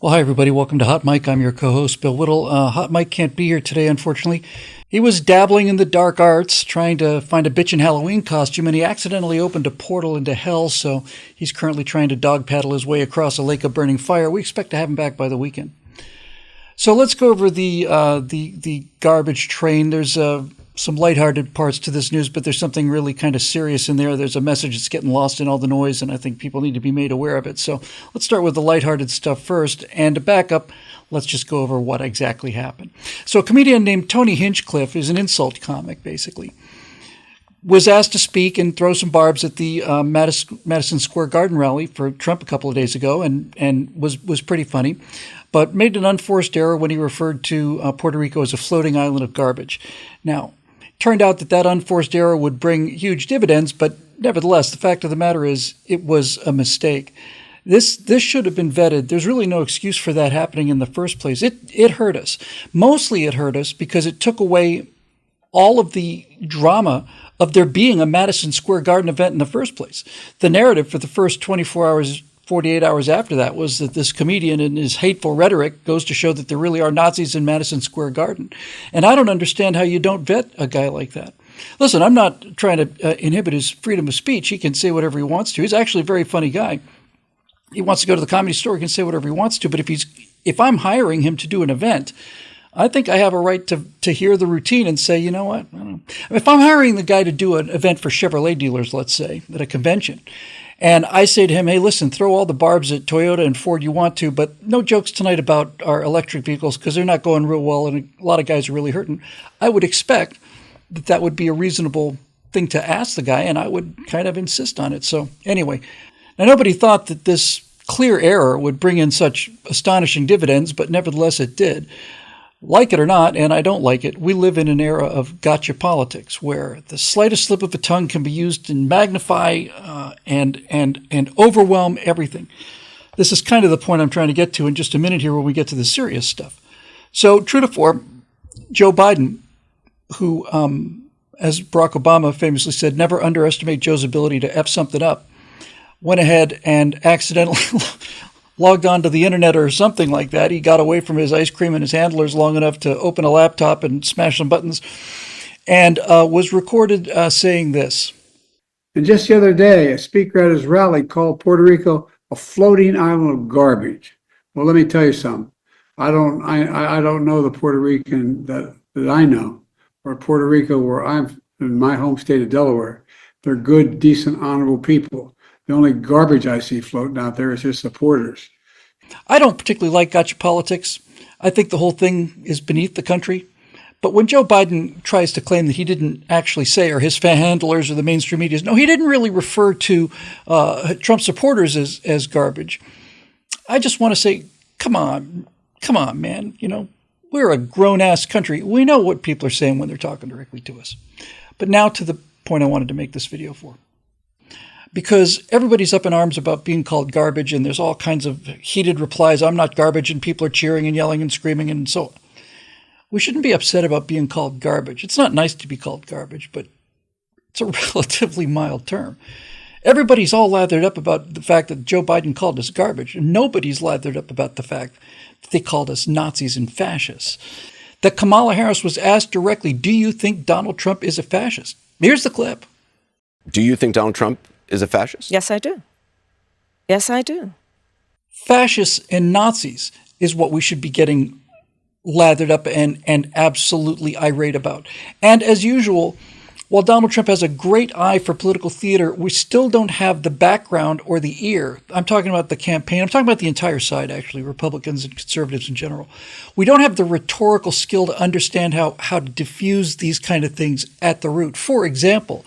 Well, hi, everybody. Welcome to Hot Mike. I'm your co-host, Bill Whittle. Hot Mike can't be here today, unfortunately. He was dabbling in the dark arts, trying to find a bitchin' Halloween costume, and he accidentally opened a portal into hell, so he's currently trying to dog paddle his way across a lake of burning fire. We expect to have him back by the weekend. So let's go over the garbage train. There's some lighthearted parts to this news, but there's something really kind of serious in there. There's a message that's getting lost in all the noise, and I think people need to be made aware of it. So let's start with the lighthearted stuff first. And to back up, let's just go over what exactly happened. So a comedian named Tony Hinchcliffe is an insult comic, basically. Was asked to speak and throw some barbs at the Madison Square Garden rally for Trump a couple of days ago, and was pretty funny, but made an unforced error when he referred to Puerto Rico as a floating island of garbage. Now, turned out that unforced error would bring huge dividends, but nevertheless, the fact of the matter is it was a mistake. This should have been vetted. There's really no excuse for that happening in the first place. It hurt us. Mostly it hurt us because it took away all of the drama of there being a Madison Square Garden event in the first place. The narrative for the first 24 hours, 48 hours after that was that this comedian and his hateful rhetoric goes to show that there really are Nazis in Madison Square Garden. And I don't understand how you don't vet a guy like that. Listen, I'm not trying to inhibit his freedom of speech. He can say whatever he wants to. He's actually a very funny guy. He wants to go to the Comedy Store, he can say whatever he wants to. But if I'm hiring him to do an event, I think I have a right to hear the routine and say, you know what? I don't know. If I'm hiring the guy to do an event for Chevrolet dealers, let's say, at a convention, and I say to him, hey, listen, throw all the barbs at Toyota and Ford you want to, but no jokes tonight about our electric vehicles because they're not going real well and a lot of guys are really hurting. I would expect that would be a reasonable thing to ask the guy, and I would kind of insist on it. So anyway, now nobody thought that this clear error would bring in such astonishing dividends, but nevertheless it did. Like it or not, and I don't like it, we live in an era of gotcha politics where the slightest slip of a tongue can be used to magnify and overwhelm everything. This is kind of the point I'm trying to get to in just a minute here when we get to the serious stuff. So true to form, Joe Biden, who, as Barack Obama famously said, never underestimate Joe's ability to F something up, went ahead and accidentally logged onto the internet or something like that. He got away from his ice cream and his handlers long enough to open a laptop and smash some buttons, and was recorded saying this. And just the other day, a speaker at his rally called Puerto Rico a floating island of garbage. Well, let me tell you something. I don't know the Puerto Rican that I know, or Puerto Rico where I'm in my home state of Delaware. They're good, decent, honorable people. The only garbage I see floating out there is his supporters. I don't particularly like gotcha politics. I think the whole thing is beneath the country. But when Joe Biden tries to claim that he didn't actually say, or his fan handlers or the mainstream media, no, he didn't really refer to Trump supporters as garbage. I just want to say, come on, man. You know, we're a grown-ass country. We know what people are saying when they're talking directly to us. But now to the point I wanted to make this video for. Because everybody's up in arms about being called garbage, and there's all kinds of heated replies, I'm not garbage, and people are cheering and yelling and screaming and so on. We shouldn't be upset about being called garbage. It's not nice to be called garbage, but it's a relatively mild term. Everybody's all lathered up about the fact that Joe Biden called us garbage, and nobody's lathered up about the fact that they called us Nazis and fascists. That Kamala Harris was asked directly, do you think Donald Trump is a fascist? Here's the clip. Do you think Donald Trump is a fascist? Yes, I do. Yes, I do. Fascists and Nazis is what we should be getting lathered up and absolutely irate about. And as usual, while Donald Trump has a great eye for political theater, we still don't have the background or the ear. I'm talking about the campaign. I'm talking about the entire side, actually, Republicans and conservatives in general. We don't have the rhetorical skill to understand how to diffuse these kind of things at the root. For example,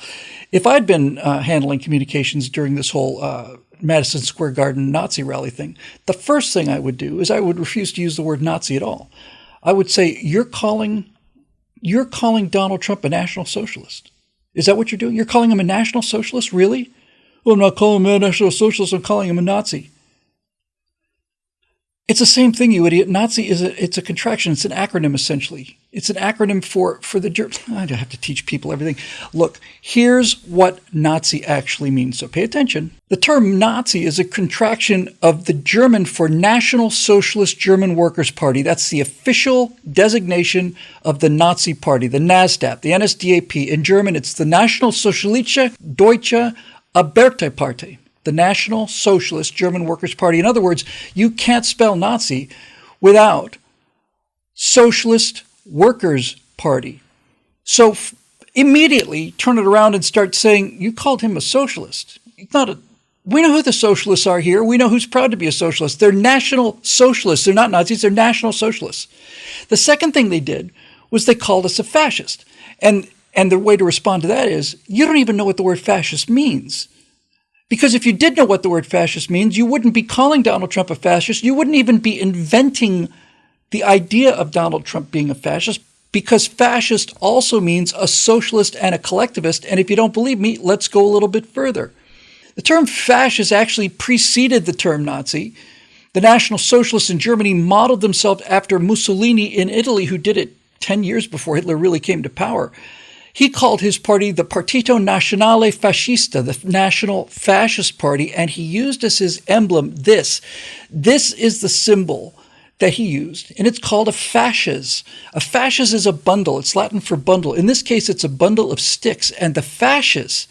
if I'd been handling communications during this whole Madison Square Garden Nazi rally thing, the first thing I would do is I would refuse to use the word Nazi at all. I would say, you're calling Donald Trump a National Socialist. Is that what you're doing? You're calling him a National Socialist? Really? Well, I'm not calling him a National Socialist. I'm calling him a Nazi. It's the same thing, you idiot. Nazi it's a contraction. It's an acronym, essentially. It's an acronym for the German. I have to teach people everything. Look, here's what Nazi actually means. So pay attention. The term Nazi is a contraction of the German for National Socialist German Workers' Party. That's the official designation of the Nazi Party, the NSDAP, the NSDAP. In German, it's the National Sozialistische Deutsche Arbeiterpartei. The National Socialist German Workers' Party. In other words, you can't spell Nazi without Socialist Workers' Party. So immediately turn it around and start saying, you called him a socialist. We know who the socialists are here. We know who's proud to be a socialist. They're National Socialists. They're not Nazis. They're National Socialists. The second thing they did was they called us a fascist. And the way to respond to that is, you don't even know what the word fascist means. Because if you did know what the word fascist means, you wouldn't be calling Donald Trump a fascist. You wouldn't even be inventing the idea of Donald Trump being a fascist, because fascist also means a socialist and a collectivist. And if you don't believe me, let's go a little bit further. The term fascist actually preceded the term Nazi. The National Socialists in Germany modeled themselves after Mussolini in Italy, who did it 10 years before Hitler really came to power. He called his party the Partito Nazionale Fascista, the National Fascist Party, and he used as his emblem this. This is the symbol that he used, and it's called a fasces. A fasces is a bundle. It's Latin for bundle. In this case, it's a bundle of sticks, and the fasces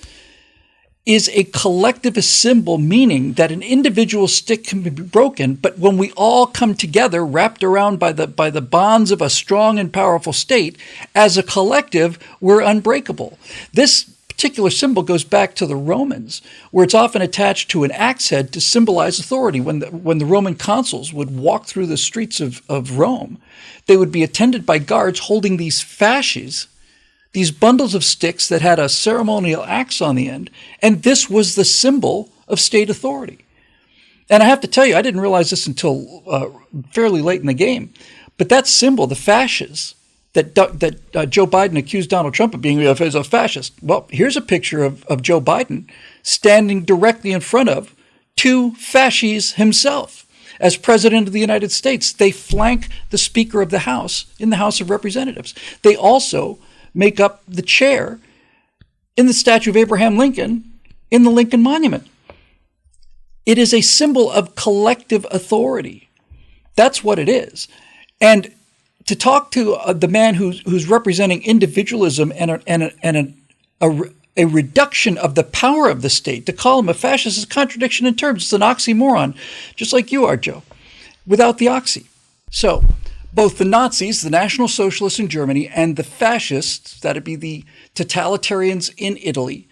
is a collectivist symbol, meaning that an individual stick can be broken, but when we all come together, wrapped around by the bonds of a strong and powerful state, as a collective, we're unbreakable. This particular symbol goes back to the Romans, where it's often attached to an axe head to symbolize authority. When the Roman consuls would walk through the streets of Rome, they would be attended by guards holding these fasces, these bundles of sticks that had a ceremonial axe on the end, and this was the symbol of state authority. And I have to tell you, I didn't realize this until fairly late in the game, but that symbol, the fasces, that Joe Biden accused Donald Trump of being a fascist. Well, here's a picture of Joe Biden standing directly in front of two fasces himself. As President of the United States, they flank the Speaker of the House in the House of Representatives. They also make up the chair in the statue of Abraham Lincoln in the Lincoln Monument. It is a symbol of collective authority. That's what it is. And to talk to the man who's representing individualism and a reduction of the power of the state, to call him a fascist is a contradiction in terms. It's an oxymoron, just like you are, Joe, without the oxy. So both the Nazis, the National Socialists in Germany, and the fascists, that'd be the totalitarians in Italy,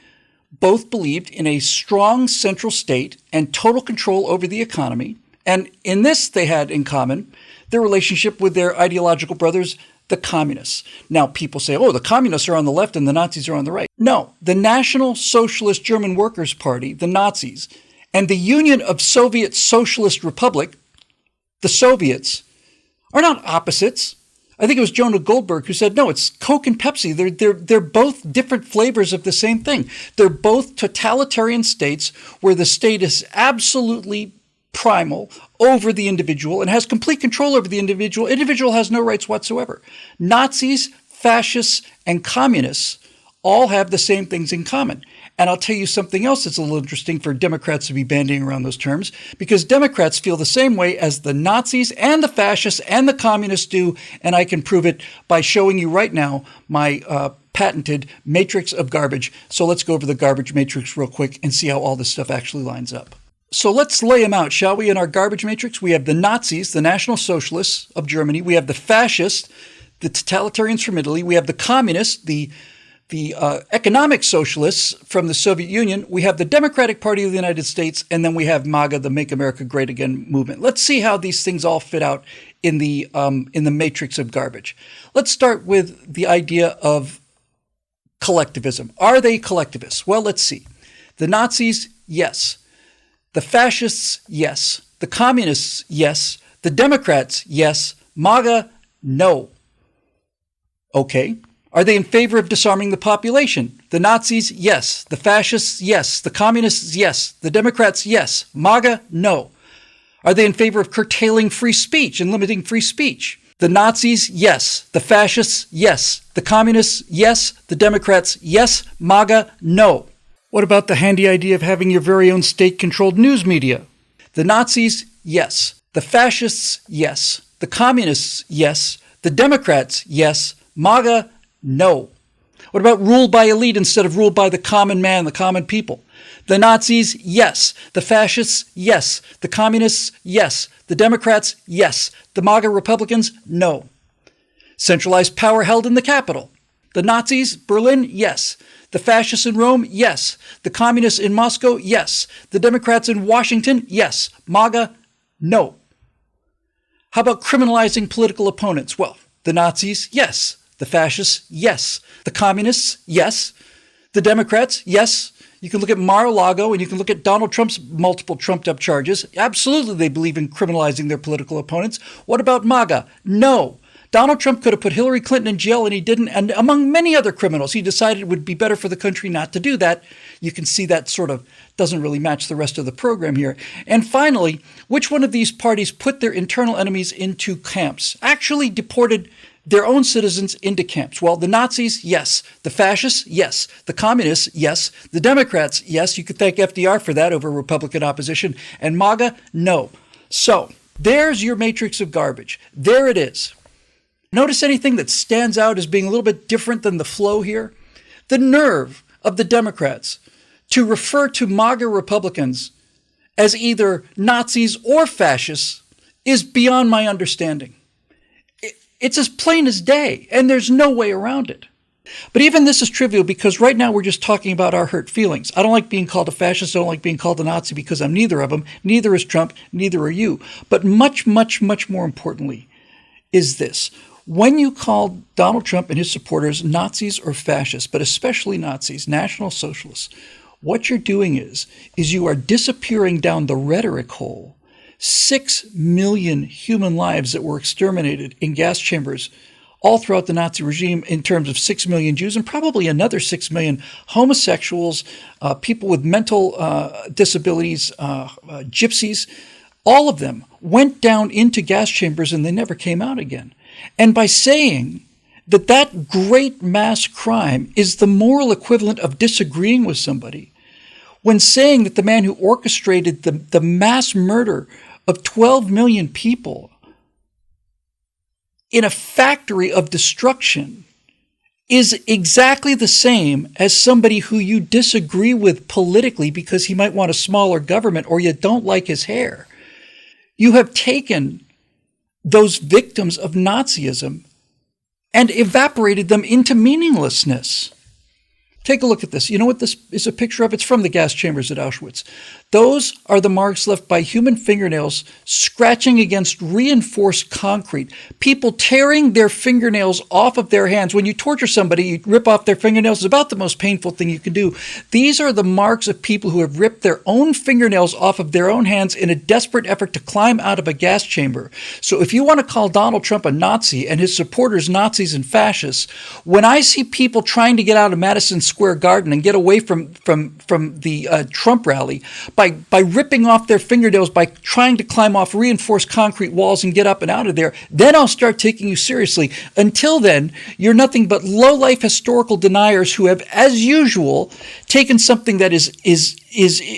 both believed in a strong central state and total control over the economy. And in this, they had in common their relationship with their ideological brothers, the communists. Now, people say, oh, the communists are on the left and the Nazis are on the right. No, the National Socialist German Workers' Party, the Nazis, and the Union of Soviet Socialist Republic, the Soviets, are not opposites. I think it was Jonah Goldberg who said, no, it's Coke and Pepsi. They're both different flavors of the same thing. They're both totalitarian states where the state is absolutely primal over the individual and has complete control over the individual. Individual has no rights whatsoever. Nazis, fascists, and communists all have the same things in common. And I'll tell you something else that's a little interesting for Democrats to be bandying around those terms, because Democrats feel the same way as the Nazis and the fascists and the communists do, and I can prove it by showing you right now my patented matrix of garbage. So let's go over the garbage matrix real quick and see how all this stuff actually lines up. So let's lay them out, shall we? In our garbage matrix, we have the Nazis, the National Socialists of Germany. We have the fascists, the totalitarians from Italy. We have the communists, the economic socialists from the Soviet Union. We have the Democratic Party of the United States, and then we have MAGA, the Make America Great Again movement. Let's see how these things all fit out in the matrix of garbage. Let's start with the idea of collectivism. Are they collectivists? Well, let's see. The Nazis, yes. The fascists, yes. The communists, yes. The Democrats, yes. MAGA, no. Okay. Are they in favor of disarming the population? The Nazis, yes. The fascists, yes. The communists, yes. The Democrats, yes. MAGA, no. Are they in favor of curtailing free speech and limiting free speech? The Nazis, yes. The fascists, yes. The communists, yes. The Democrats, yes. MAGA, no. What about the handy idea of having your very own state-controlled news media? The Nazis, yes. The fascists, yes. The communists, yes. The Democrats, yes. MAGA, no. What about rule by elite instead of rule by the common man, the common people? The Nazis, yes. The fascists, yes. The communists, yes. The Democrats, yes. The MAGA Republicans, no. Centralized power held in the capital. The Nazis, Berlin, yes. The fascists in Rome, yes. The communists in Moscow, yes. The Democrats in Washington, yes. MAGA, no. How about criminalizing political opponents? Well, the Nazis, yes. The fascists, yes. The communists, yes. The Democrats, yes. You can look at Mar-a-Lago and you can look at Donald Trump's multiple trumped-up charges. Absolutely, they believe in criminalizing their political opponents. What about MAGA? No. Donald Trump could have put Hillary Clinton in jail and he didn't. And among many other criminals, he decided it would be better for the country not to do that. You can see that sort of doesn't really match the rest of the program here. And finally, which one of these parties put their internal enemies into camps? Actually deported their own citizens into camps. Well, the Nazis, yes. The fascists, yes. The communists, yes. The Democrats, yes. You could thank FDR for that over Republican opposition. And MAGA, no. So there's your matrix of garbage. There it is. Notice anything that stands out as being a little bit different than the flow here? The nerve of the Democrats to refer to MAGA Republicans as either Nazis or fascists is beyond my understanding. It's as plain as day, and there's no way around it. But even this is trivial because right now we're just talking about our hurt feelings. I don't like being called a fascist. I don't like being called a Nazi because I'm neither of them. Neither is Trump. Neither are you. But much, much, much more importantly is this. When you call Donald Trump and his supporters Nazis or fascists, but especially Nazis, National Socialists, what you're doing is you are disappearing down the rhetoric hole. 6 million human lives that were exterminated in gas chambers all throughout the Nazi regime in terms of 6 million Jews and probably another 6 million homosexuals, people with mental disabilities, gypsies, all of them went down into gas chambers and they never came out again. And by saying that that great mass crime is the moral equivalent of disagreeing with somebody, when saying that the man who orchestrated the mass murder of 12 million people in a factory of destruction is exactly the same as somebody who you disagree with politically because he might want a smaller government or you don't like his hair. You have taken those victims of Nazism and evaporated them into meaninglessness. Take a look at this. You know what this is a picture of? It's from the gas chambers at Auschwitz. Those are the marks left by human fingernails scratching against reinforced concrete. People tearing their fingernails off of their hands. When you torture somebody, you rip off their fingernails. It's about the most painful thing you can do. These are the marks of people who have ripped their own fingernails off of their own hands in a desperate effort to climb out of a gas chamber. So if you want to call Donald Trump a Nazi and his supporters Nazis and fascists, when I see people trying to get out of Madison Square Garden and get away from the Trump rally by ripping off their fingernails, by trying to climb off reinforced concrete walls and get up and out of there, then I'll start taking you seriously. Until then, you're nothing but low-life historical deniers who have, as usual, taken something that is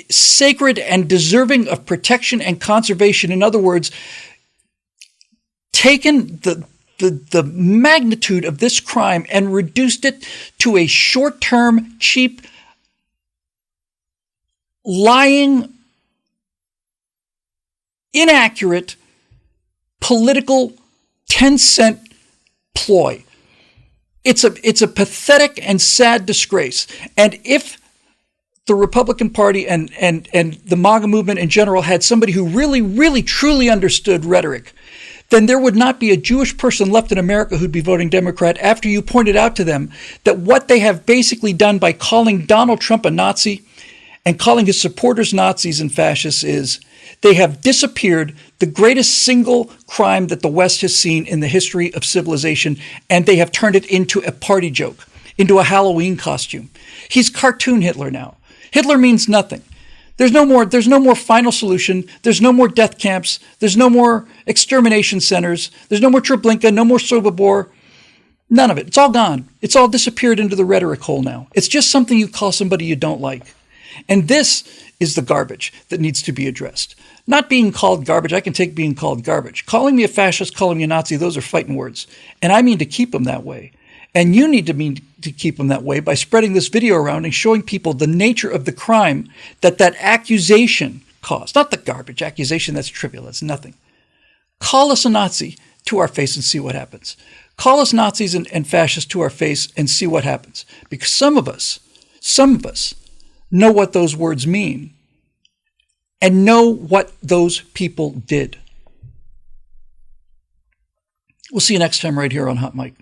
sacred and deserving of protection and conservation. In other words, taken the magnitude of this crime and reduced it to a short-term, cheap, lying, inaccurate, political 10-cent ploy. It's a pathetic and sad disgrace. And if the Republican Party and the MAGA movement in general had somebody who really, really, truly understood rhetoric, then there would not be a Jewish person left in America who'd be voting Democrat after you pointed out to them that what they have basically done by calling Donald Trump a Nazi and calling his supporters Nazis and fascists is they have disappeared the greatest single crime that the West has seen in the history of civilization, and they have turned it into a party joke, into a Halloween costume. He's cartoon Hitler now. Hitler means nothing. There's no more final solution. There's no more death camps. There's no more extermination centers. There's no more Treblinka, no more Sobibor. None of it. It's all gone. It's all disappeared into the rhetoric hole now. It's just something you call somebody you don't like. And this is the garbage that needs to be addressed. Not being called garbage. I can take being called garbage. Calling me a fascist, calling me a Nazi, those are fighting words. And I mean to keep them that way. And you need to keep them that way by spreading this video around and showing people the nature of the crime that accusation caused. Not the garbage accusation, that's trivial, that's nothing. Call us a Nazi to our face and see what happens. Call us Nazis and fascists to our face and see what happens. Because some of us know what those words mean and know what those people did. We'll see you next time right here on Hot Mic.